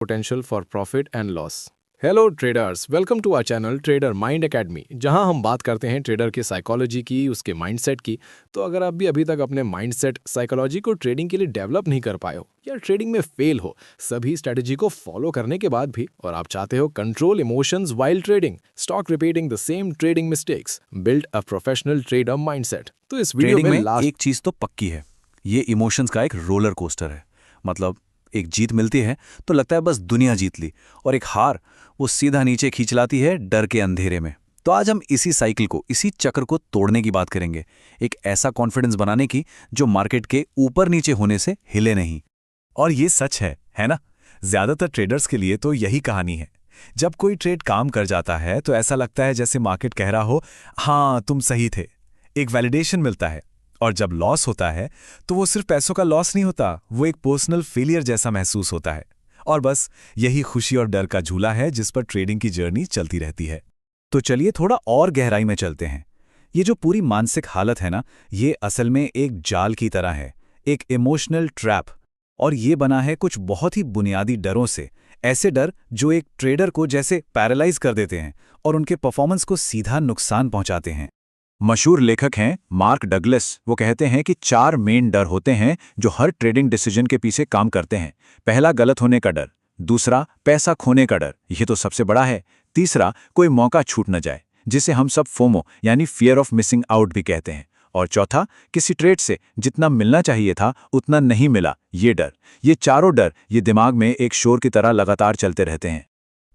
potential for profit and loss. Hello traders, welcome to our channel Trader Mind Academy, जहां हम बात करते हैं ट्रेडर की साइकोलॉजी की, उसके माइंडसेट की। तो अगर आप भी अभी तक अपने माइंडसेट साइकोलॉजी को ट्रेडिंग के लिए डेवलप नहीं कर पाए हो या ट्रेडिंग में फेल हो सभी स्ट्रेटजी को फॉलो करने के बाद भी, और आप चाहते हो control emotions while trading, stock repeating the same trading mistakes, build a professional trader mindset, तो इस वीडियो ट्रेडिंग में में लास्ट एक चीज तो पक्की है, ये इमोशंस का एक रोलर कोस्टर है। मतलब एक जीत मिलती है तो लगता है बस दुनिया जीत ली, और एक हार वो सीधा नीचे खींच लाती है डर के अंधेरे में। तो आज हम इसी साइकिल को, इसी चक्र को तोड़ने की बात करेंगे, एक ऐसा कॉन्फिडेंस बनाने की जो मार्केट के ऊपर नीचे होने से हिले नहीं। और ये सच है ना? ज्यादातर ट्रेडर्स के लिए तो यही कहानी है। जब कोई ट्रेड काम कर जाता है तो ऐसा लगता है जैसे मार्केट कह रहा हो, हाँ तुम सही थे, एक वैलिडेशन मिलता है। और जब लॉस होता है तो वो सिर्फ पैसों का लॉस नहीं होता, वो एक पर्सनल फेलियर जैसा महसूस होता है। और बस यही खुशी और डर का झूला है जिस पर ट्रेडिंग की जर्नी चलती रहती है। तो चलिए थोड़ा और गहराई में चलते हैं। ये जो पूरी मानसिक हालत है ना, ये असल में एक जाल की तरह है, एक इमोशनल ट्रैप। और ये बना है कुछ बहुत ही बुनियादी डरों से, ऐसे डर जो एक ट्रेडर को जैसे पैरालाइज कर देते हैं और उनके परफॉर्मेंस को सीधा नुकसान पहुंचाते हैं। मशहूर लेखक हैं मार्क डगलस, वो कहते हैं कि 4 मेन डर होते हैं जो हर ट्रेडिंग डिसीजन के पीछे काम करते हैं। पहला, गलत होने का डर। दूसरा, पैसा खोने का डर, ये तो सबसे बड़ा है। तीसरा, कोई मौका छूट न जाए, जिसे हम सब फोमो यानी फियर ऑफ मिसिंग आउट भी कहते हैं। और चौथा, किसी ट्रेड से जितना मिलना चाहिए था उतना नहीं मिला, ये डर। ये चारों डर ये दिमाग में एक शोर की तरह लगातार चलते रहते हैं।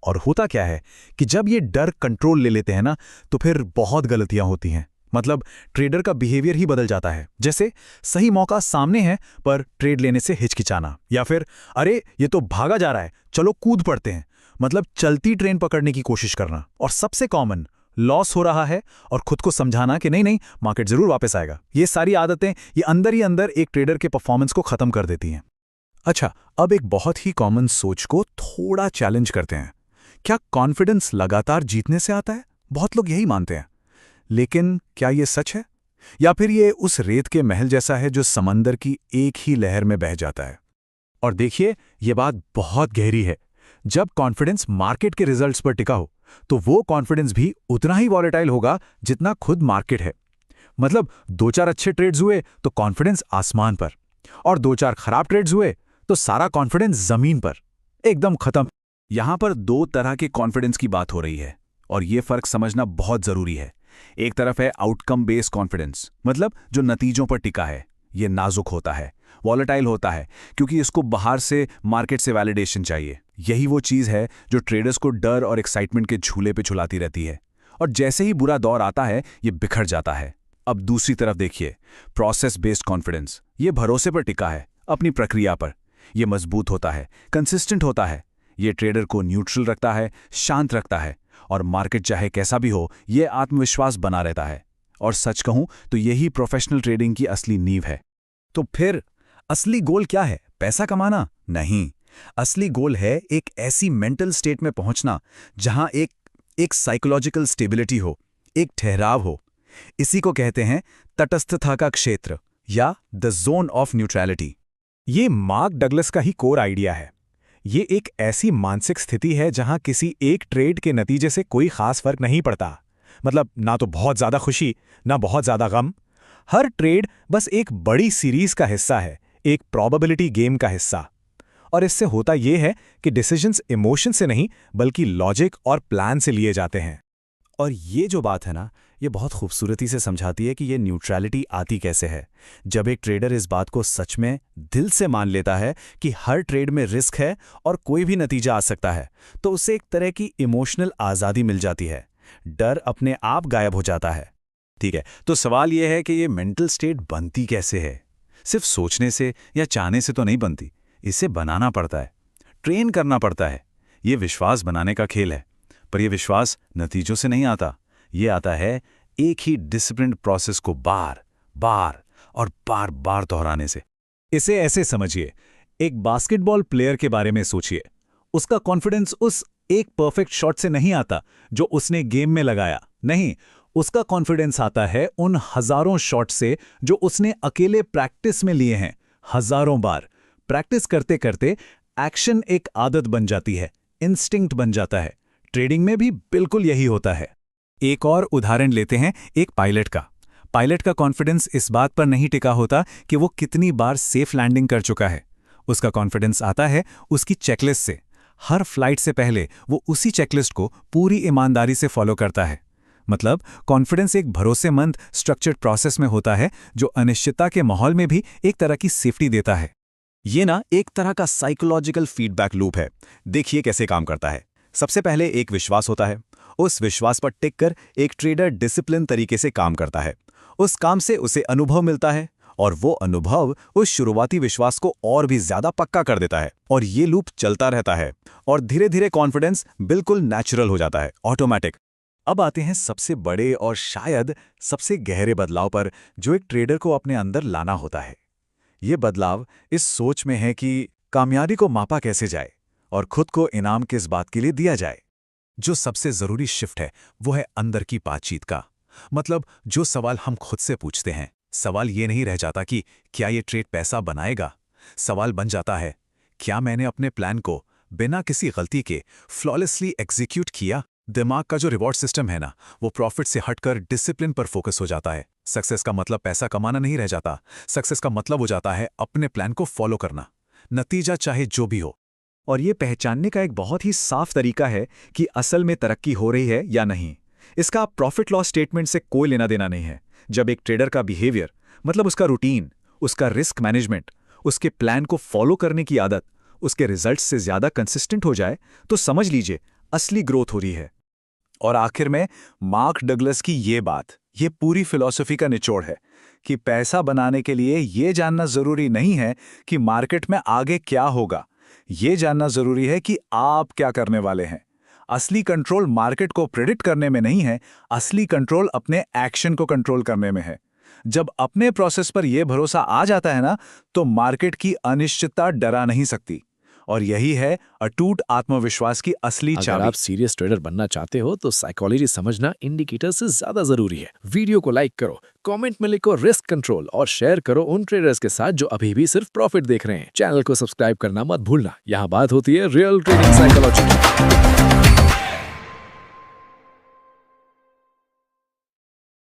और होता क्या है कि जब ये डर कंट्रोल ले लेते हैं ना, तो फिर बहुत गलतियां होती हैं। मतलब ट्रेडर का बिहेवियर ही बदल जाता है। जैसे सही मौका सामने है पर ट्रेड लेने से हिचकिचाना, या फिर अरे ये तो भागा जा रहा है, चलो कूद पड़ते हैं। मतलब चलती ट्रेन पकड़ने की कोशिश करना। और सबसे कॉमन, लॉस हो रहा है और खुद को समझाना कि नहीं नहीं मार्केट जरूर वापस आएगा। ये सारी आदतें ये अंदर ही अंदर एक ट्रेडर के परफॉर्मेंस को खत्म कर देती हैं। अच्छा, अब एक बहुत ही कॉमन सोच को थोड़ा चैलेंज करते हैं। क्या कॉन्फिडेंस लगातार जीतने से आता है? बहुत लोग यही मानते हैं। लेकिन क्या ये सच है, या फिर ये उस रेत के महल जैसा है जो समंदर की एक ही लहर में बह जाता है? और देखिए, ये बात बहुत गहरी है। जब कॉन्फिडेंस मार्केट के रिजल्ट्स पर टिका हो तो वो कॉन्फिडेंस भी उतना ही वॉलेटाइल होगा जितना खुद मार्केट है। मतलब 2-4 अच्छे ट्रेड्स हुए तो कॉन्फिडेंस आसमान पर, और 2-4 खराब ट्रेड्स हुए तो सारा कॉन्फिडेंस जमीन पर, एकदम खत्म। यहां पर 2 तरह के कॉन्फिडेंस की बात हो रही है, और ये फर्क समझना बहुत जरूरी है। एक तरफ है आउटकम बेस्ड कॉन्फिडेंस, मतलब जो नतीजों पर टिका है। ये नाजुक होता है, वॉलेटाइल होता है, क्योंकि इसको बाहर से मार्केट से वैलिडेशन चाहिए। यही वो चीज़ है जो ट्रेडर्स को डर और एक्साइटमेंट के झूले पे झुलाती रहती है, और जैसे ही बुरा दौर आता है ये बिखर जाता है। अब दूसरी तरफ देखिए, प्रोसेस बेस्ड कॉन्फिडेंस। ये भरोसे पर टिका है, अपनी प्रक्रिया पर। ये मजबूत होता है, कंसिस्टेंट होता है। ये ट्रेडर को न्यूट्रल रखता है, शांत रखता है, और मार्केट चाहे कैसा भी हो ये आत्मविश्वास बना रहता है। और सच कहूं तो यही प्रोफेशनल ट्रेडिंग की असली नींव है। तो फिर असली गोल क्या है? पैसा कमाना? नहीं, असली गोल है एक ऐसी मेंटल स्टेट में पहुंचना जहां एक साइकोलॉजिकल स्टेबिलिटी हो, एक ठहराव हो। इसी को कहते हैं तटस्थता का क्षेत्र, या द जोन ऑफ न्यूट्रलिटी। ये मार्क डगलस का ही कोर आइडिया है। ये एक ऐसी मानसिक स्थिति है जहां किसी एक ट्रेड के नतीजे से कोई खास फर्क नहीं पड़ता। मतलब ना तो बहुत ज्यादा खुशी, ना बहुत ज्यादा गम। हर ट्रेड बस एक बड़ी सीरीज का हिस्सा है, एक प्रोबेबिलिटी गेम का हिस्सा। और इससे होता यह है कि डिसीजंस इमोशन से नहीं बल्कि लॉजिक और प्लान से लिए जाते हैं। और ये जो बात है ना, ये बहुत खूबसूरती से समझाती है कि ये न्यूट्रलिटी आती कैसे है। जब एक ट्रेडर इस बात को सच में दिल से मान लेता है कि हर ट्रेड में रिस्क है और कोई भी नतीजा आ सकता है, तो उसे एक तरह की इमोशनल आज़ादी मिल जाती है। डर अपने आप गायब हो जाता है। ठीक है, तो सवाल यह है कि ये मेंटल स्टेट बनती कैसे है? सिर्फ सोचने से या चाहने से तो नहीं बनती, इसे बनाना पड़ता है, ट्रेन करना पड़ता है। ये विश्वास बनाने का खेल है, पर यह विश्वास नतीजों से नहीं आता। ये आता है एक ही डिसिप्लिन्ड प्रोसेस को बार बार और बार बार दोहराने से। इसे ऐसे समझिए, एक बास्केटबॉल प्लेयर के बारे में सोचिए। उसका कॉन्फिडेंस उस एक परफेक्ट शॉट से नहीं आता जो उसने गेम में लगाया। नहीं, उसका कॉन्फिडेंस आता है उन हजारों शॉट से जो उसने अकेले प्रैक्टिस में लिए हैं। हजारों बार प्रैक्टिस करते करते एक्शन एक आदत बन जाती है, इंस्टिंक्ट बन जाता है। ट्रेडिंग में भी बिल्कुल यही होता है। एक और उदाहरण लेते हैं, एक पायलट का। पायलट का कॉन्फिडेंस इस बात पर नहीं टिका होता कि वो कितनी बार सेफ लैंडिंग कर चुका है। उसका कॉन्फिडेंस आता है उसकी चेकलिस्ट से। हर फ्लाइट से पहले वो उसी चेकलिस्ट को पूरी ईमानदारी से फॉलो करता है। मतलब कॉन्फिडेंस एक भरोसेमंद स्ट्रक्चर्ड प्रोसेस में होता है जो अनिश्चितता के माहौल में भी एक तरह की सेफ्टी देता है। ये ना एक तरह का साइकोलॉजिकल फीडबैक लूप है। देखिए कैसे काम करता है। सबसे पहले एक विश्वास होता है। उस विश्वास पर टिक कर एक ट्रेडर डिसिप्लिन तरीके से काम करता है। उस काम से उसे अनुभव मिलता है और वो अनुभव उस शुरुआती विश्वास को और भी ज्यादा पक्का कर देता है और ये लूप चलता रहता है और धीरे धीरे कॉन्फिडेंस बिल्कुल नेचुरल हो जाता है, ऑटोमेटिक। अब आते हैं सबसे बड़े और शायद सबसे गहरे बदलाव पर जो एक ट्रेडर को अपने अंदर लाना होता है। ये बदलाव इस सोच में है कि कामयाबी को मापा कैसे जाए और खुद को इनाम किस बात के लिए दिया जाए। जो सबसे जरूरी शिफ्ट है वो है अंदर की बातचीत का। मतलब जो सवाल हम खुद से पूछते हैं, सवाल ये नहीं रह जाता कि क्या ये ट्रेड पैसा बनाएगा। सवाल बन जाता है, क्या मैंने अपने प्लान को बिना किसी गलती के फ्लॉलेसली एग्जीक्यूट किया। दिमाग का जो रिवॉर्ड सिस्टम है ना, वो प्रॉफिट से हटकर डिसिप्लिन पर फोकस हो जाता है। सक्सेस का मतलब पैसा कमाना नहीं रह जाता। सक्सेस का मतलब हो जाता है अपने प्लान को फॉलो करना, नतीजा चाहे जो भी हो। और ये पहचानने का एक बहुत ही साफ तरीका है कि असल में तरक्की हो रही है या नहीं। इसका प्रॉफिट लॉस स्टेटमेंट से कोई लेना देना नहीं है। जब एक ट्रेडर का बिहेवियर, मतलब उसका रूटीन, उसका रिस्क मैनेजमेंट, उसके प्लान को फॉलो करने की आदत, उसके रिजल्ट्स से ज्यादा कंसिस्टेंट हो जाए, तो समझ लीजिए असली ग्रोथ हो रही है। और आखिर में मार्क डगलस की ये बात, ये पूरी फिलॉसफी का निचोड़ है कि पैसा बनाने के लिए ये जानना जरूरी नहीं है कि मार्केट में आगे क्या होगा। ये जानना जरूरी है कि आप क्या करने वाले हैं। असली कंट्रोल मार्केट को प्रेडिक्ट करने में नहीं है, असली कंट्रोल अपने एक्शन को कंट्रोल करने में है। जब अपने प्रोसेस पर यह भरोसा आ जाता है ना, तो मार्केट की अनिश्चितता डरा नहीं सकती। और यही है अटूट आत्मविश्वास की असली अगर चाबी। आप सीरियस ट्रेडर बनना चाहते हो तो साइकोलॉजी समझना इंडिकेटर से ज्यादा जरूरी है। वीडियो को लाइक करो, कमेंट में लिखो रिस्क कंट्रोल और शेयर करो उन ट्रेडर्स के साथ जो अभी भी सिर्फ प्रॉफिट देख रहे हैं। चैनल को सब्सक्राइब करना मत भूलना। यहाँ बात होती है रियल ट्रेडिंग साइकोलॉजी की।